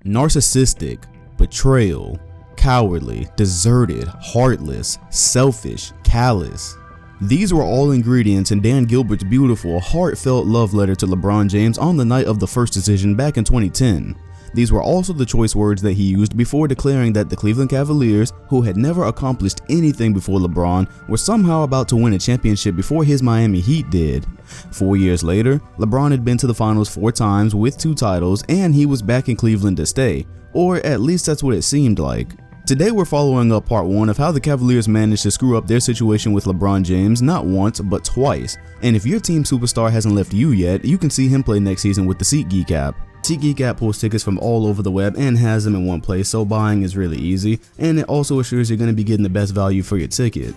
narcissistic, betrayal, cowardly, deserted, heartless, selfish, callous. These were all ingredients in Dan Gilbert's beautiful, heartfelt love letter to LeBron James on the night of the first decision back in 2010. These were also the choice words that he used before declaring that the Cleveland Cavaliers, who had never accomplished anything before LeBron, were somehow about to win a championship before his Miami Heat did. 4 years later, LeBron had been to the finals 4 times with 2 titles, and he was back in Cleveland to stay, or at least that's what it seemed like. Today we're following up part 1 of how the Cavaliers managed to screw up their situation with LeBron James not once but twice, and if your team superstar hasn't left you yet, you can see him play next season with the SeatGeek app. SeatGeek app pulls tickets from all over the web and has them in one place, so buying is really easy, and it also assures you're going to be getting the best value for your ticket.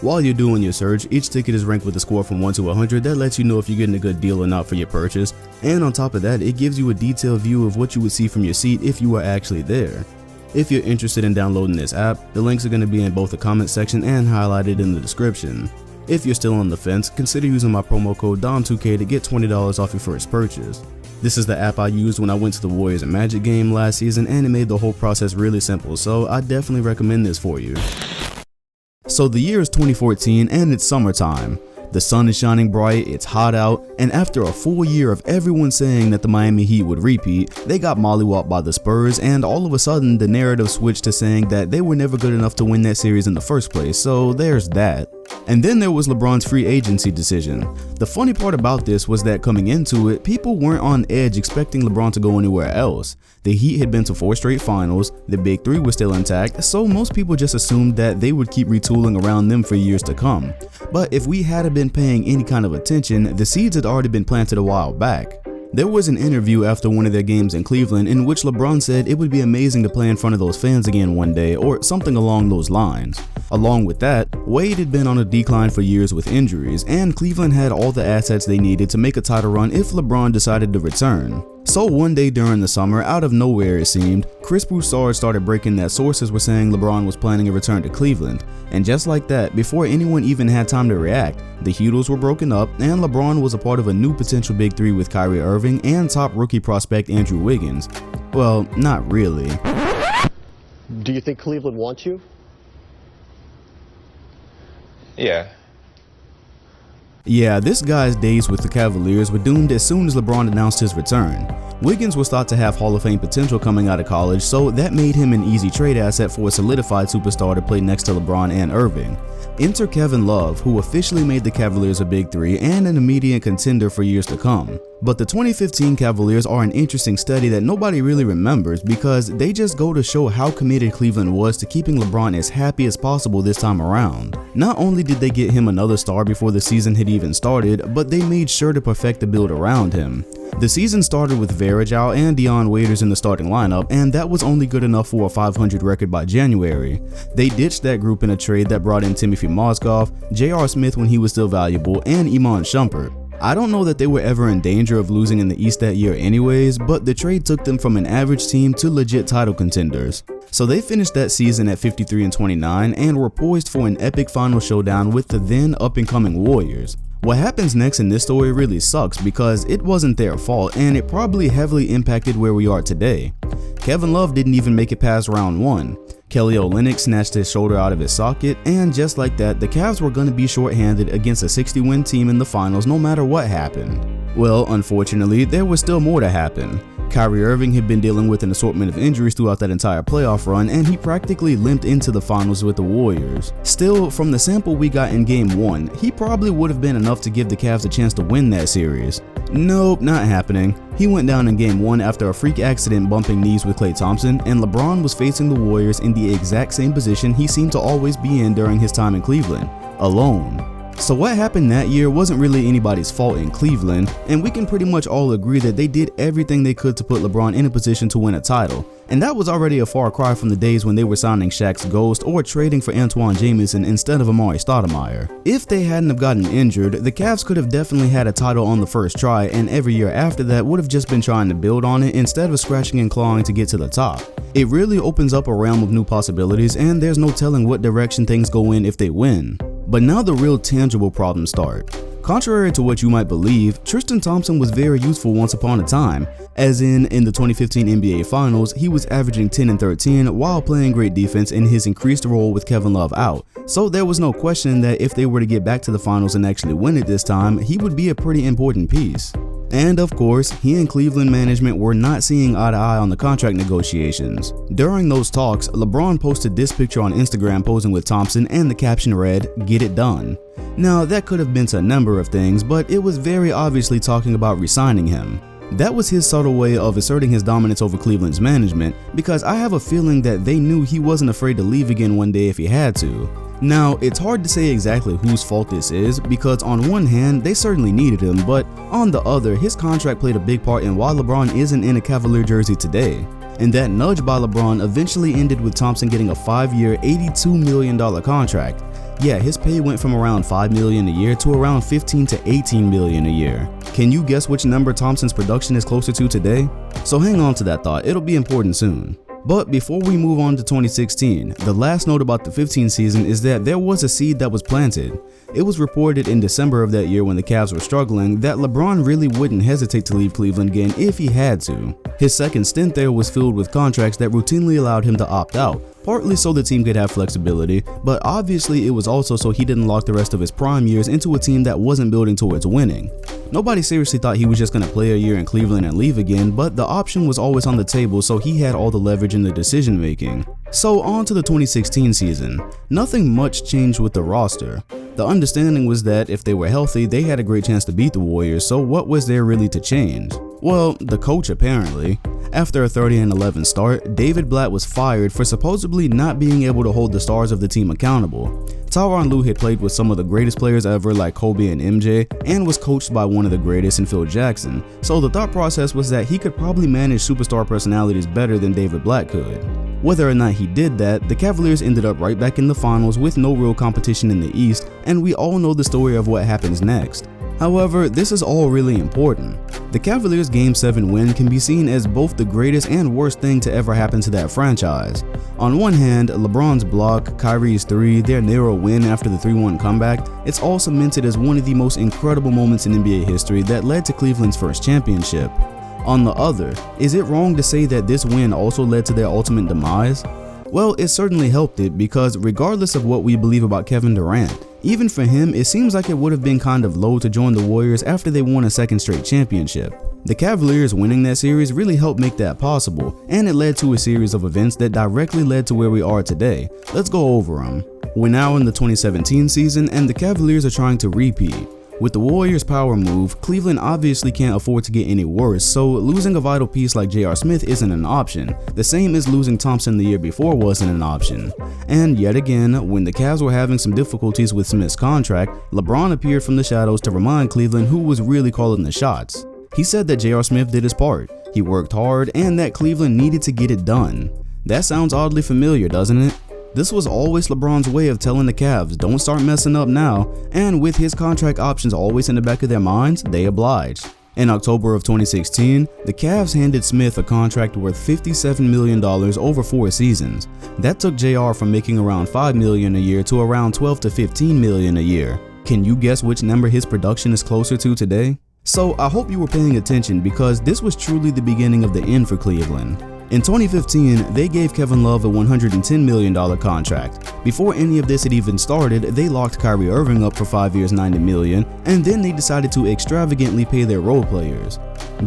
While you're doing your search, each ticket is ranked with a score from 1 to 100 that lets you know if you're getting a good deal or not for your purchase, and on top of that, it gives you a detailed view of what you would see from your seat if you were actually there. If you're interested in downloading this app, the links are going to be in both the comment section and highlighted in the description. If you're still on the fence, consider using my promo code DOM2K to get $20 off your first purchase. This is the app I used when I went to the Warriors and Magic game last season, and it made the whole process really simple, so I definitely recommend this for you. So the year is 2014 and it's summertime. The sun is shining bright, it's hot out, and after a full year of everyone saying that the Miami Heat would repeat, they got mollywopped by the Spurs, and all of a sudden the narrative switched to saying that they were never good enough to win that series in the first place, so there's that. And then there was LeBron's free agency decision. The funny part about this was that coming into it, people weren't on edge expecting LeBron to go anywhere else. The Heat had been to 4 straight finals, the Big Three was still intact, so most people just assumed that they would keep retooling around them for years to come. But if we hadn't been paying any kind of attention, the seeds had already been planted a while back. There was an interview after one of their games in Cleveland in which LeBron said it would be amazing to play in front of those fans again one day, or something along those lines. Along with that, Wade had been on a decline for years with injuries, and Cleveland had all the assets they needed to make a title run if LeBron decided to return. So one day during the summer, out of nowhere it seemed, Chris Broussard started breaking that sources were saying LeBron was planning a return to Cleveland. And just like that, before anyone even had time to react, the Heatles were broken up and LeBron was a part of a new potential Big Three with Kyrie Irving and top rookie prospect Andrew Wiggins. Well, not really. Do you think Cleveland wants you? Yeah, this guy's days with the Cavaliers were doomed as soon as LeBron announced his return. Wiggins was thought to have Hall of Fame potential coming out of college, so that made him an easy trade asset for a solidified superstar to play next to LeBron and Irving. Enter Kevin Love, who officially made the Cavaliers a Big Three and an immediate contender for years to come. But the 2015 Cavaliers are an interesting study that nobody really remembers because they just go to show how committed Cleveland was to keeping LeBron as happy as possible this time around. Not only did they get him another star before the season had even started, but they made sure to perfect the build around him. The season started with Varejao and Dion Waiters in the starting lineup, and that was only good enough for a 500 record by January. They ditched that group in a trade that brought in Timothy Mozgov, J.R. Smith when he was still valuable, and Iman Shumpert. I don't know that they were ever in danger of losing in the East that year anyways, but the trade took them from an average team to legit title contenders. So they finished that season at 53-29 and were poised for an epic final showdown with the then up-and-coming Warriors. What happens next in this story really sucks because it wasn't their fault and it probably heavily impacted where we are today. Kevin Love didn't even make it past round 1. Kelly Olynyk snatched his shoulder out of his socket, and just like that, the Cavs were going to be shorthanded against a 60-win team in the finals no matter what happened. Well, unfortunately, there was still more to happen. Kyrie Irving had been dealing with an assortment of injuries throughout that entire playoff run, and he practically limped into the finals with the Warriors. Still, from the sample we got in Game 1, he probably would have been enough to give the Cavs a chance to win that series. Nope, not happening. He went down in Game 1 after a freak accident bumping knees with Klay Thompson, and LeBron was facing the Warriors in the exact same position he seemed to always be in during his time in Cleveland, alone. So what happened that year wasn't really anybody's fault in Cleveland, and we can pretty much all agree that they did everything they could to put LeBron in a position to win a title. And that was already a far cry from the days when they were signing Shaq's ghost or trading for Antoine Jamison instead of Amari Stoudemire. If they hadn't have gotten injured, the Cavs could have definitely had a title on the first try, and every year after that would have just been trying to build on it instead of scratching and clawing to get to the top. It really opens up a realm of new possibilities, and there's no telling what direction things go in if they win. But now the real tangible problems start. Contrary to what you might believe, Tristan Thompson was very useful once upon a time, as in the 2015 NBA Finals, he was averaging 10 and 13 while playing great defense in his increased role with Kevin Love out, so there was no question that if they were to get back to the finals and actually win it this time, he would be a pretty important piece. And of course, he and Cleveland management were not seeing eye to eye on the contract negotiations. During those talks, LeBron posted this picture on Instagram posing with Thompson, and the caption read, "Get it done." Now, that could have been to a number of things, but it was very obviously talking about re-signing him. That was his subtle way of asserting his dominance over Cleveland's management, because I have a feeling that they knew he wasn't afraid to leave again one day if he had to. Now, it's hard to say exactly whose fault this is, because on one hand, they certainly needed him, but on the other, his contract played a big part in why LeBron isn't in a Cavalier jersey today. And that nudge by LeBron eventually ended with Thompson getting a 5-year, $82 million contract. Yeah, his pay went from around $5 million a year to around $15 to $18 million a year. Can you guess which number Thompson's production is closer to today? So hang on to that thought, it'll be important soon. But before we move on to 2016, the last note about the 15 season is that there was a seed that was planted. It was reported in December of that year, when the Cavs were struggling, that LeBron really wouldn't hesitate to leave Cleveland again if he had to. His second stint there was filled with contracts that routinely allowed him to opt out, partly so the team could have flexibility, but obviously it was also so he didn't lock the rest of his prime years into a team that wasn't building towards winning. Nobody seriously thought he was just going to play a year in Cleveland and leave again, but the option was always on the table, so he had all the leverage in the decision making. So on to the 2016 season. Nothing much changed with the roster. The understanding was that if they were healthy, they had a great chance to beat the Warriors, so what was there really to change? Well, the coach apparently. After a 30-11 start, David Blatt was fired for supposedly not being able to hold the stars of the team accountable. Tyronn Lue had played with some of the greatest players ever like Kobe and MJ, and was coached by one of the greatest in Phil Jackson, so the thought process was that he could probably manage superstar personalities better than David Blatt could. Whether or not he did that, the Cavaliers ended up right back in the finals with no real competition in the East, and we all know the story of what happens next. However, this is all really important. The Cavaliers' Game 7 win can be seen as both the greatest and worst thing to ever happen to that franchise. On one hand, LeBron's block, Kyrie's 3, their narrow win after the 3-1 comeback, it's all cemented as one of the most incredible moments in NBA history that led to Cleveland's first championship. On the other, is it wrong to say that this win also led to their ultimate demise? Well, it certainly helped it, because regardless of what we believe about Kevin Durant, even for him, it seems like it would have been kind of low to join the Warriors after they won a second straight championship. The Cavaliers winning that series really helped make that possible, and it led to a series of events that directly led to where we are today. Let's go over them. We're now in the 2017 season, and the Cavaliers are trying to repeat. With the Warriors' power move, Cleveland obviously can't afford to get any worse, so losing a vital piece like J.R. Smith isn't an option, the same as losing Thompson the year before wasn't an option. And yet again, when the Cavs were having some difficulties with Smith's contract, LeBron appeared from the shadows to remind Cleveland who was really calling the shots. He said that J.R. Smith did his part, he worked hard, and that Cleveland needed to get it done. That sounds oddly familiar, doesn't it? This was always LeBron's way of telling the Cavs, don't start messing up now, and with his contract options always in the back of their minds, they obliged. In October of 2016, the Cavs handed Smith a contract worth $57 million over 4 seasons. That took JR from making around $5 million a year to around $12 to $15 million a year. Can you guess which number his production is closer to today? So I hope you were paying attention, because this was truly the beginning of the end for Cleveland. In 2015, they gave Kevin Love a $110 million contract. Before any of this had even started, they locked Kyrie Irving up for 5 years, $90 million, and then they decided to extravagantly pay their role players.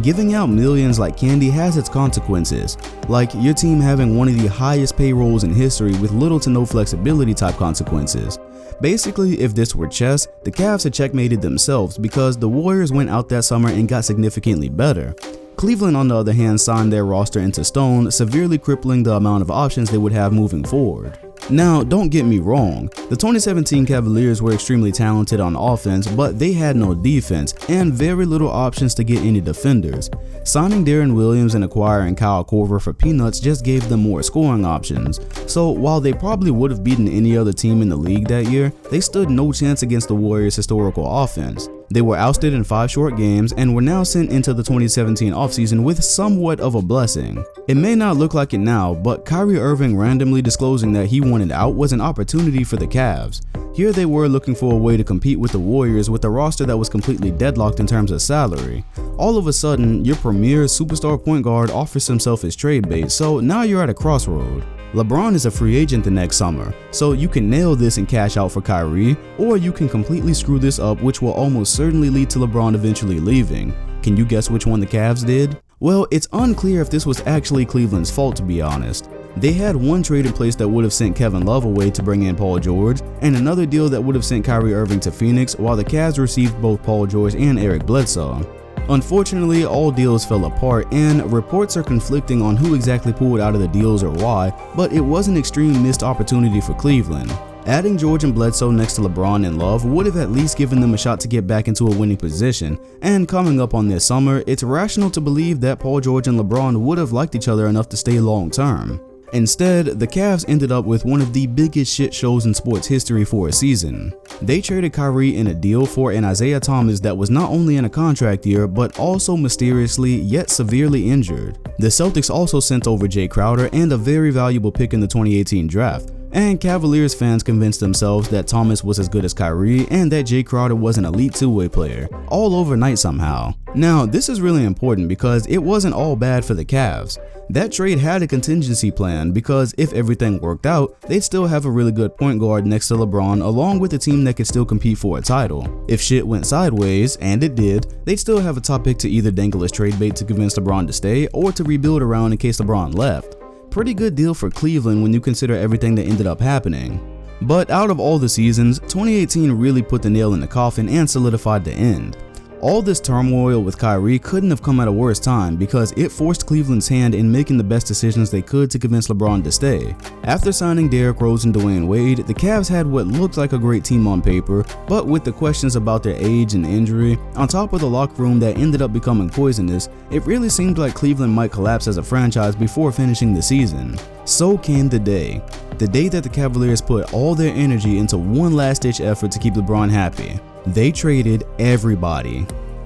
Giving out millions like candy has its consequences, like your team having one of the highest payrolls in history with little to no flexibility type consequences. Basically, if this were chess, the Cavs had checkmated themselves, because the Warriors went out that summer and got significantly better. Cleveland, on the other hand, signed their roster into stone, severely crippling the amount of options they would have moving forward. Now, don't get me wrong, the 2017 Cavaliers were extremely talented on offense, but they had no defense and very little options to get any defenders. Signing Deron Williams and acquiring Kyle Korver for peanuts just gave them more scoring options. So while they probably would have beaten any other team in the league that year, they stood no chance against the Warriors' historical offense. They were ousted in 5 short games and were now sent into the 2017 offseason with somewhat of a blessing. It may not look like it now, but Kyrie Irving randomly disclosing that he wanted out was an opportunity for the Cavs. Here they were looking for a way to compete with the Warriors with a roster that was completely deadlocked in terms of salary. All of a sudden, your premier superstar point guard offers himself as trade bait, so now you're at a crossroad. LeBron is a free agent the next summer, so you can nail this and cash out for Kyrie, or you can completely screw this up, which will almost certainly lead to LeBron eventually leaving. Can you guess which one the Cavs did? Well, it's unclear if this was actually Cleveland's fault, to be honest. They had one trade in place that would have sent Kevin Love away to bring in Paul George, and another deal that would have sent Kyrie Irving to Phoenix, while the Cavs received both Paul George and Eric Bledsoe. Unfortunately, all deals fell apart, and reports are conflicting on who exactly pulled out of the deals or why, but it was an extreme missed opportunity for Cleveland. Adding George and Bledsoe next to LeBron and Love would have at least given them a shot to get back into a winning position, and coming up on this summer, it's rational to believe that Paul George and LeBron would have liked each other enough to stay long term. Instead, the Cavs ended up with one of the biggest shit shows in sports history for a season. They traded Kyrie in a deal for an Isaiah Thomas that was not only in a contract year, but also mysteriously yet severely injured. The Celtics also sent over Jay Crowder and a very valuable pick in the 2018 draft. And Cavaliers fans convinced themselves that Thomas was as good as Kyrie and that Jay Crowder was an elite two-way player, all overnight somehow. Now, this is really important because it wasn't all bad for the Cavs. That trade had a contingency plan because if everything worked out, they'd still have a really good point guard next to LeBron along with a team that could still compete for a title. If shit went sideways, and it did, they'd still have a top pick to either dangle as trade bait to convince LeBron to stay or to rebuild around in case LeBron left. Pretty good deal for Cleveland when you consider everything that ended up happening. But out of all the seasons, 2018 really put the nail in the coffin and solidified the end. All this turmoil with Kyrie couldn't have come at a worse time because it forced Cleveland's hand in making the best decisions they could to convince LeBron to stay. After signing Derrick Rose and Dwayne Wade, the Cavs had what looked like a great team on paper, but with the questions about their age and injury, on top of the locker room that ended up becoming poisonous, it really seemed like Cleveland might collapse as a franchise before finishing the season. So came the day that the Cavaliers put all their energy into one last-ditch effort to keep LeBron happy. They traded everybody.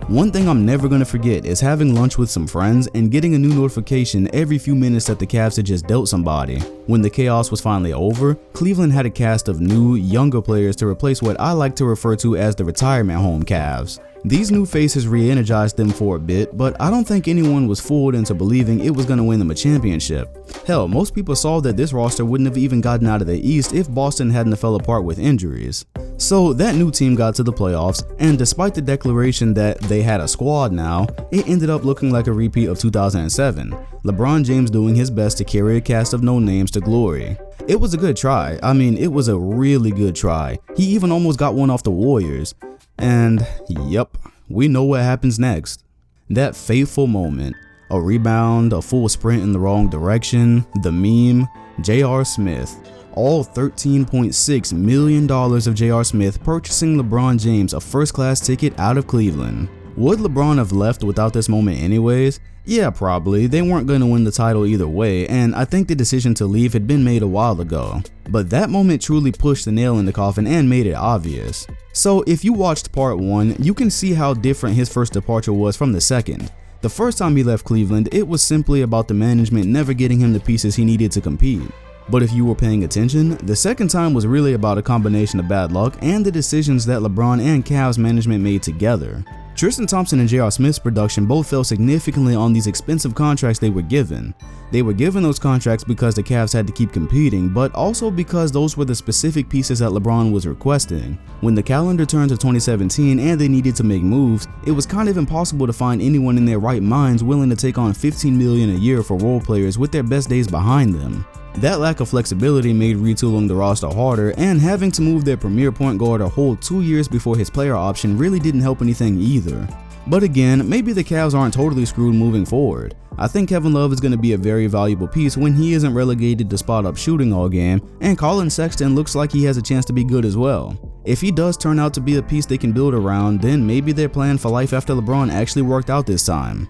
One thing I'm never gonna forget is having lunch with some friends and getting a new notification every few minutes that the Cavs had just dealt somebody. When the chaos was finally over, Cleveland had a cast of new, younger players to replace what I like to refer to as the retirement home Cavs. These new faces re-energized them for a bit, but I don't think anyone was fooled into believing it was going to win them a championship. Hell, most people saw that this roster wouldn't have even gotten out of the East if Boston hadn't fell apart with injuries. So that new team got to the playoffs, and despite the declaration that they had a squad now, it ended up looking like a repeat of 2007, LeBron James doing his best to carry a cast of no-names to glory. It was a good try. I mean, it was a really good try. He even almost got one off the Warriors. And yep, we know what happens next. That fateful moment, a rebound, a full sprint in the wrong direction, the meme, J.R. Smith. All $13.6 million of J.R. Smith purchasing LeBron James a first-class ticket out of Cleveland. Would LeBron have left without this moment anyways? Yeah, probably. They weren't going to win the title either way, and I think the decision to leave had been made a while ago. But that moment truly pushed the nail in the coffin and made it obvious. So if you watched part 1, you can see how different his first departure was from the second. The first time he left Cleveland, it was simply about the management never getting him the pieces he needed to compete. But if you were paying attention, the second time was really about a combination of bad luck and the decisions that LeBron and Cavs management made together. Tristan Thompson and J.R. Smith's production both fell significantly on these expensive contracts they were given. They were given those contracts because the Cavs had to keep competing, but also because those were the specific pieces that LeBron was requesting. When the calendar turned to 2017 and they needed to make moves, it was kind of impossible to find anyone in their right minds willing to take on $15 million a year for role players with their best days behind them. That lack of flexibility made retooling the roster harder, and having to move their premier point guard a whole 2 years before his player option really didn't help anything either. But again, maybe the Cavs aren't totally screwed moving forward. I think Kevin Love is going to be a very valuable piece when he isn't relegated to spot-up shooting all game, and Colin Sexton looks like he has a chance to be good as well. If he does turn out to be a piece they can build around, then maybe their plan for life after LeBron actually worked out this time.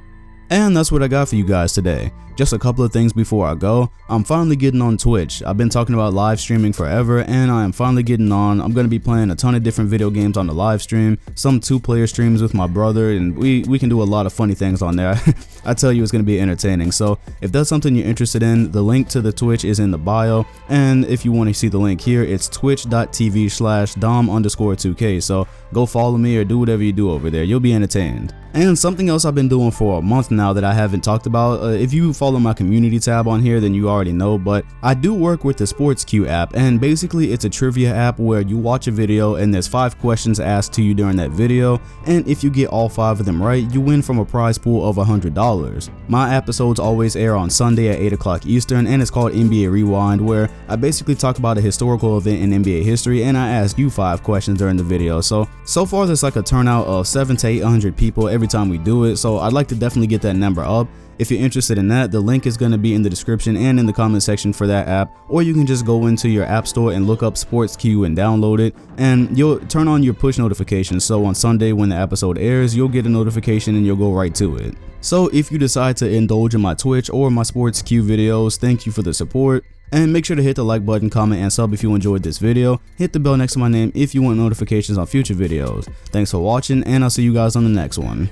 And that's what I got for you guys today. Just a couple of things before I go. I'm finally getting on Twitch. I've been talking about live streaming forever, and I am finally getting on. I'm going to be playing a ton of different video games on the live stream, some 2-player streams with my brother, and we can do a lot of funny things on there. I tell you, it's going to be entertaining. So if that's something you're interested in, the link to the Twitch is in the bio, and if you want to see the link here, it's twitch.tv/dom_2k. So go follow me or do whatever you do over there. You'll be entertained. And something else I've been doing for a month now that I haven't talked about, if you follow my community tab on here, then you already know, but I do work with the Sports Q app, and basically it's a trivia app where you watch a video and there's 5 questions asked to you during that video, and if you get all 5 of them right, you win from a prize pool of $100. My episodes always air on Sunday at 8 o'clock Eastern, and it's called NBA Rewind, where I basically talk about a historical event in NBA history and I ask you 5 questions during the video. So far there's like a turnout of 700 to 800 people every time we do it, so I'd like to definitely get that number up. If you're interested in that, the link is going to be in the description and in the comment section for that app, or you can just go into your app store and look up Sports Q and download it, and you'll turn on your push notifications, so on Sunday when the episode airs, you'll get a notification and you'll go right to it. So if you decide to indulge in my Twitch or my Sports Q videos, thank you for the support. And make sure to hit the like button, comment, and sub if you enjoyed this video. Hit the bell next to my name if you want notifications on future videos. Thanks for watching, and I'll see you guys on the next one.